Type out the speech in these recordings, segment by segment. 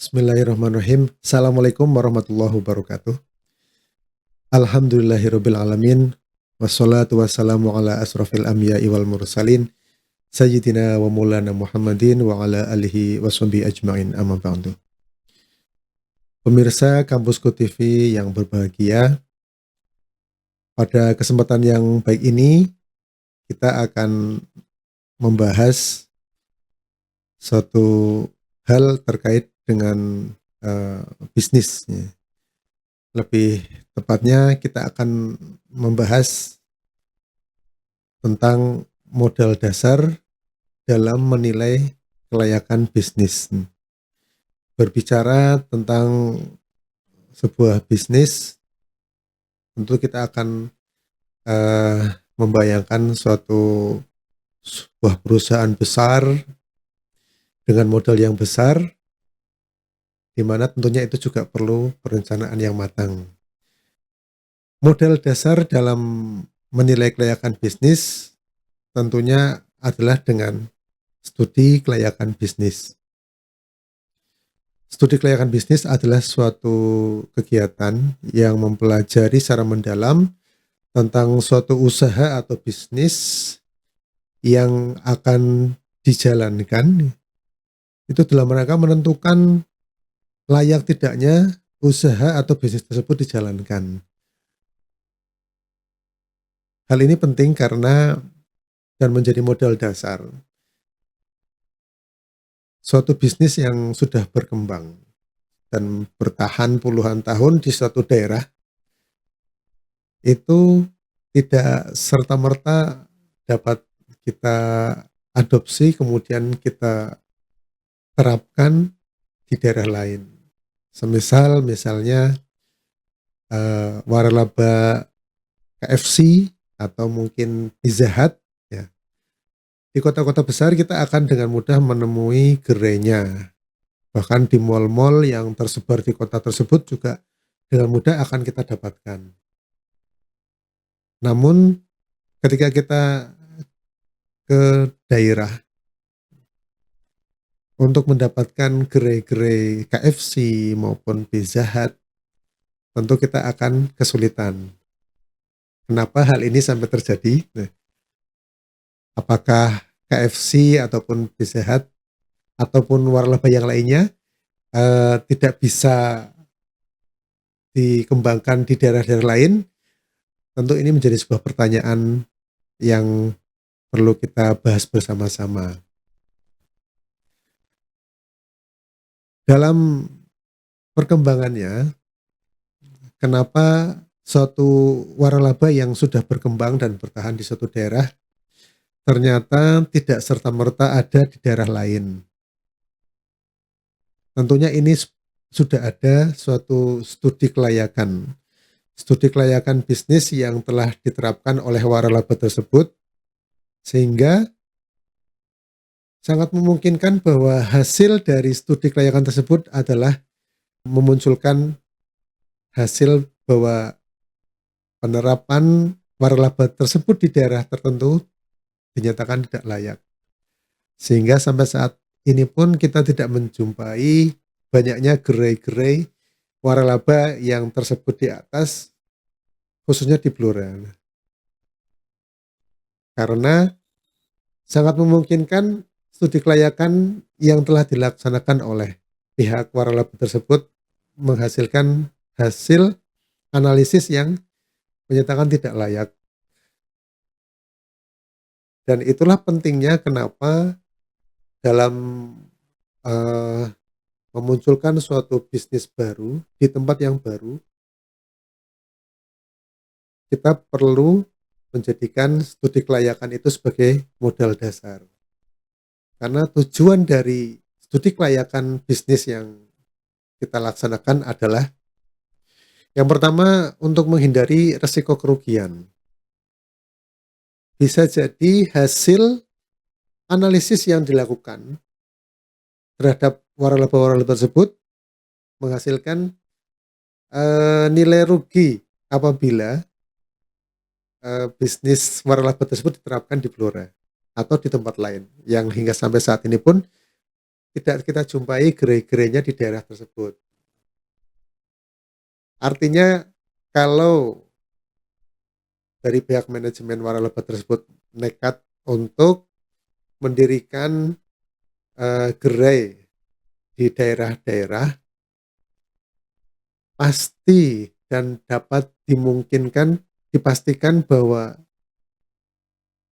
Bismillahirrahmanirrahim. Assalamualaikum warahmatullahi wabarakatuh. Alhamdulillahirabbil alamin. Wassalatu wassalamu ala asrofil anbiya'i wal mursalin sayyidina wa maulana Muhammadin wa ala alihi washabihi ajmain, amma ba'du. Pemirsa Kampusku TV yang berbahagia, pada kesempatan yang baik ini kita akan membahas suatu hal terkait dengan bisnis. Lebih tepatnya kita akan membahas tentang modal dasar dalam menilai kelayakan bisnis. Berbicara tentang sebuah bisnis, tentu kita akan membayangkan sebuah perusahaan besar dengan modal yang besar, di mana tentunya itu juga perlu perencanaan yang matang. Modal dasar dalam menilai kelayakan bisnis tentunya adalah dengan studi kelayakan bisnis. Studi kelayakan bisnis adalah suatu kegiatan yang mempelajari secara mendalam tentang suatu usaha atau bisnis yang akan dijalankan. Itu dalam rangka menentukan layak tidaknya usaha atau bisnis tersebut dijalankan. Hal ini penting karena dan menjadi modal dasar suatu bisnis yang sudah berkembang dan bertahan puluhan tahun di suatu daerah itu tidak serta-merta dapat kita adopsi kemudian kita terapkan di daerah lain. Misalnya waralaba KFC atau mungkin Pizza Hut, ya. Di kota-kota besar kita akan dengan mudah menemui gerainya. Bahkan di mal-mal yang tersebar di kota tersebut juga dengan mudah akan kita dapatkan. Namun ketika kita ke daerah untuk mendapatkan gerai-gerai KFC maupun Pizza Hut, tentu kita akan kesulitan. Kenapa hal ini sampai terjadi? Apakah KFC ataupun Pizza Hut ataupun waralaba yang lainnya tidak bisa dikembangkan di daerah-daerah lain? Tentu ini menjadi sebuah pertanyaan yang perlu kita bahas bersama-sama. Dalam perkembangannya, kenapa suatu waralaba yang sudah berkembang dan bertahan di suatu daerah ternyata tidak serta-merta ada di daerah lain? Tentunya ini sudah ada suatu studi kelayakan bisnis yang telah diterapkan oleh waralaba tersebut, sehingga sangat memungkinkan bahwa hasil dari studi kelayakan tersebut adalah memunculkan hasil bahwa penerapan waralaba tersebut di daerah tertentu dinyatakan tidak layak. Sehingga sampai saat ini pun kita tidak menjumpai banyaknya gerai-gerai waralaba yang tersebut di atas, khususnya di Blora. Karena sangat memungkinkan studi kelayakan yang telah dilaksanakan oleh pihak waralaba tersebut menghasilkan hasil analisis yang menyatakan tidak layak. Dan itulah pentingnya kenapa dalam memunculkan suatu bisnis baru di tempat yang baru, kita perlu menjadikan studi kelayakan itu sebagai modal dasar. Karena tujuan dari studi kelayakan bisnis yang kita laksanakan adalah yang pertama untuk menghindari risiko kerugian. Bisa jadi hasil analisis yang dilakukan terhadap waralaba-waralaba tersebut menghasilkan nilai rugi apabila bisnis waralaba tersebut diterapkan di Blora atau di tempat lain, yang hingga sampai saat ini pun tidak kita jumpai gerai-gerainya di daerah tersebut. Artinya kalau dari pihak manajemen waralaba tersebut nekat untuk mendirikan, gerai di daerah-daerah, pasti dan dapat dimungkinkan, dipastikan bahwa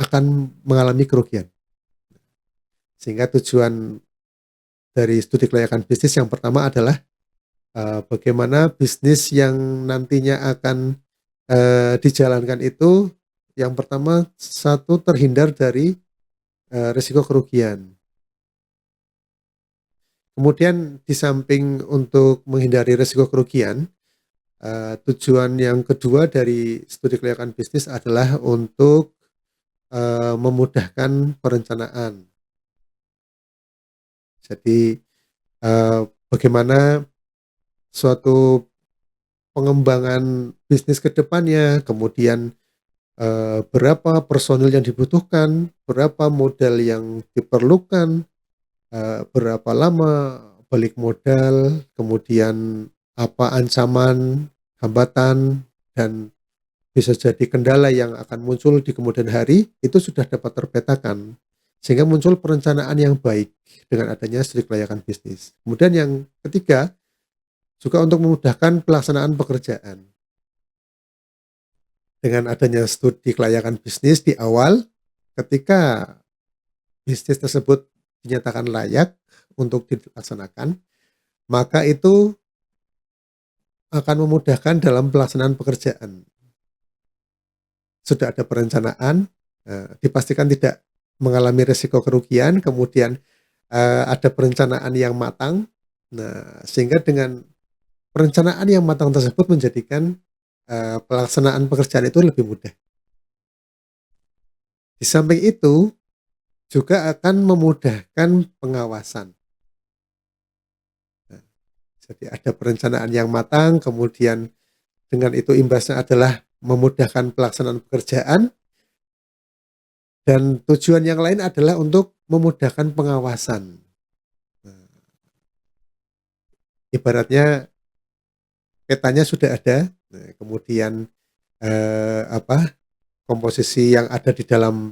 akan mengalami kerugian. Sehingga tujuan dari studi kelayakan bisnis yang pertama adalah, bagaimana bisnis yang nantinya akan, dijalankan itu yang pertama, satu terhindar dari, risiko kerugian. Kemudian di samping untuk menghindari risiko kerugian, tujuan yang kedua dari studi kelayakan bisnis adalah untuk, memudahkan perencanaan. Jadi, bagaimana suatu pengembangan bisnis ke depannya, kemudian, berapa personil yang dibutuhkan, berapa modal yang diperlukan, berapa lama balik modal, kemudian apa ancaman, hambatan, dan bisa jadi kendala yang akan muncul di kemudian hari, itu sudah dapat terpetakan. Sehingga muncul perencanaan yang baik dengan adanya studi kelayakan bisnis. Kemudian yang ketiga, juga untuk memudahkan pelaksanaan pekerjaan. Dengan adanya studi kelayakan bisnis di awal, ketika bisnis tersebut dinyatakan layak untuk dilaksanakan, maka itu akan memudahkan dalam pelaksanaan pekerjaan. Sudah ada perencanaan, dipastikan tidak mengalami risiko kerugian, kemudian, ada perencanaan yang matang. Nah, sehingga dengan perencanaan yang matang tersebut menjadikan, pelaksanaan pekerjaan itu lebih mudah. Di samping itu, juga akan memudahkan pengawasan. Nah, jadi ada perencanaan yang matang, kemudian dengan itu imbasnya adalah memudahkan pelaksanaan pekerjaan, dan tujuan yang lain adalah untuk memudahkan pengawasan. Nah, ibaratnya petanya sudah ada, nah, kemudian, komposisi yang ada di dalam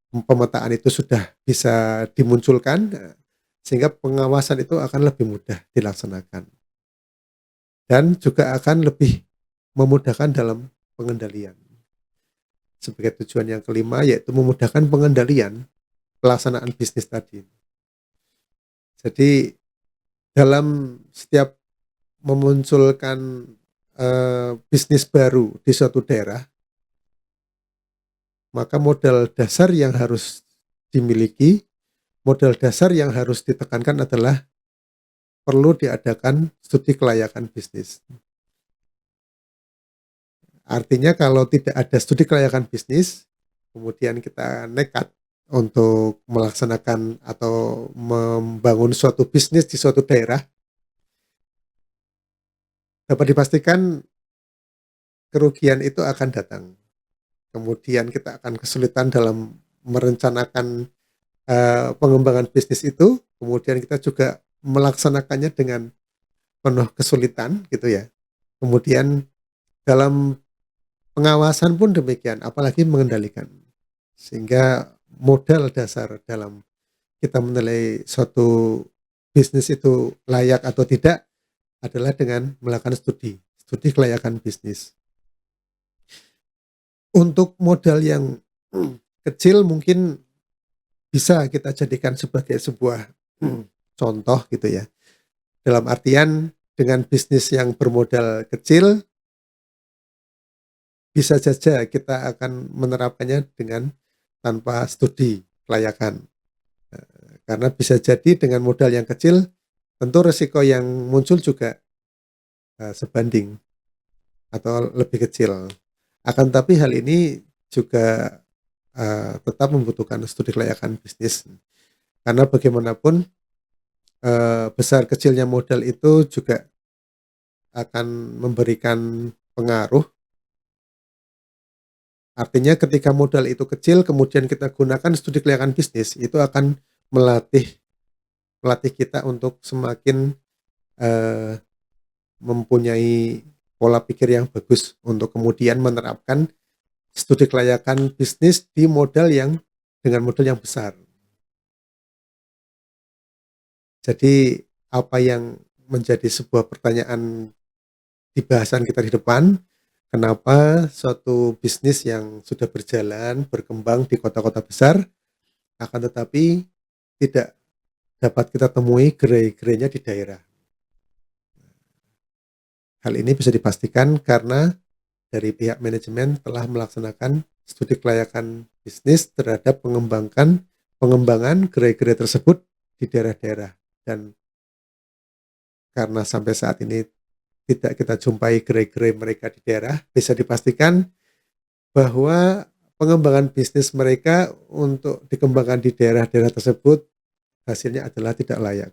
pemetaan itu sudah bisa dimunculkan, sehingga pengawasan itu akan lebih mudah dilaksanakan dan juga akan lebih memudahkan dalam pengendalian. Sebagai tujuan yang kelima, yaitu memudahkan pengendalian pelaksanaan bisnis tadi. Jadi dalam setiap memunculkan, bisnis baru di suatu daerah, maka modal dasar yang harus dimiliki, modal dasar yang harus ditekankan adalah perlu diadakan studi kelayakan bisnis. Artinya kalau tidak ada studi kelayakan bisnis, kemudian kita nekat untuk melaksanakan atau membangun suatu bisnis di suatu daerah, dapat dipastikan kerugian itu akan datang. Kemudian kita akan kesulitan dalam merencanakan, pengembangan bisnis itu, kemudian kita juga melaksanakannya dengan penuh kesulitan gitu ya. Kemudian dalam pengawasan pun demikian, apalagi mengendalikan. Sehingga modal dasar dalam kita menilai suatu bisnis itu layak atau tidak adalah dengan melakukan studi kelayakan bisnis. Untuk modal yang kecil mungkin bisa kita jadikan sebagai sebuah contoh gitu ya. Dalam artian dengan bisnis yang bermodal kecil, bisa saja kita akan menerapkannya dengan tanpa studi kelayakan. Karena bisa jadi dengan modal yang kecil, tentu risiko yang muncul juga, sebanding atau lebih kecil. Akan tapi hal ini juga, tetap membutuhkan studi kelayakan bisnis. Karena bagaimanapun, besar kecilnya modal itu juga akan memberikan pengaruh. Artinya ketika modal itu kecil kemudian kita gunakan studi kelayakan bisnis, itu akan melatih melatih kita untuk semakin eh, mempunyai pola pikir yang bagus untuk kemudian menerapkan studi kelayakan bisnis di modal yang dengan modal yang besar. Jadi apa yang menjadi sebuah pertanyaan di bahasan kita di depan, kenapa suatu bisnis yang sudah berjalan, berkembang di kota-kota besar, akan tetapi tidak dapat kita temui gerai-gerainya di daerah. Hal ini bisa dipastikan karena dari pihak manajemen telah melaksanakan studi kelayakan bisnis terhadap pengembangan gerai-gerai tersebut di daerah-daerah. Dan karena sampai saat ini tidak kita jumpai gerai-gerai mereka di daerah, bisa dipastikan bahwa pengembangan bisnis mereka untuk dikembangkan di daerah-daerah tersebut hasilnya adalah tidak layak.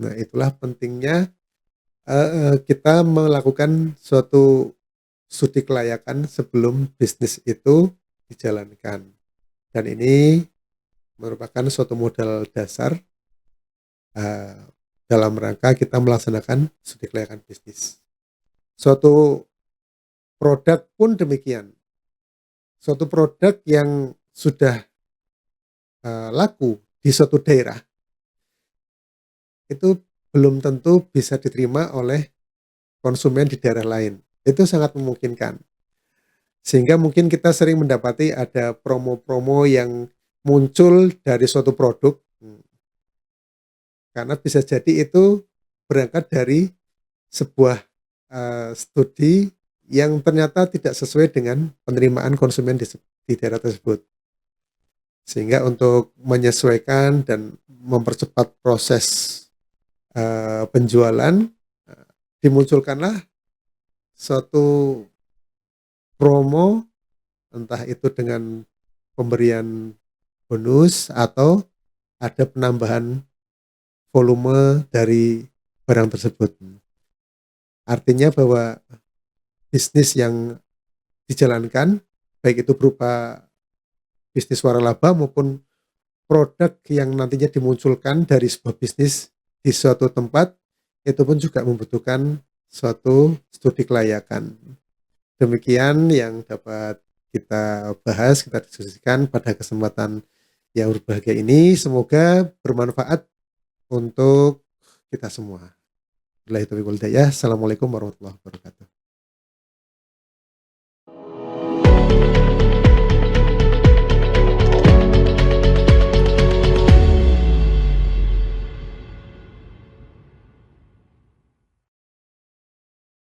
Nah, itulah pentingnya kita melakukan suatu studi kelayakan sebelum bisnis itu dijalankan. Dan ini merupakan suatu modal dasar uh, dalam rangka kita melaksanakan studi kelayakan bisnis. Suatu produk pun demikian. Suatu produk yang sudah laku di suatu daerah itu belum tentu bisa diterima oleh konsumen di daerah lain. Itu sangat memungkinkan. Sehingga mungkin kita sering mendapati ada promo-promo yang muncul dari suatu produk. Karena bisa jadi itu berangkat dari sebuah studi yang ternyata tidak sesuai dengan penerimaan konsumen di daerah tersebut. Sehingga untuk menyesuaikan dan mempercepat proses penjualan, dimunculkanlah suatu promo, entah itu dengan pemberian bonus atau ada penambahan volume dari barang tersebut. Artinya bahwa bisnis yang dijalankan, baik itu berupa bisnis waralaba maupun produk yang nantinya dimunculkan dari sebuah bisnis di suatu tempat, itu pun juga membutuhkan suatu studi kelayakan. Demikian yang dapat kita bahas, kita diskusikan pada kesempatan yang berbahagia ini. Semoga bermanfaat untuk kita semua. Assalamualaikum warahmatullahi wabarakatuh.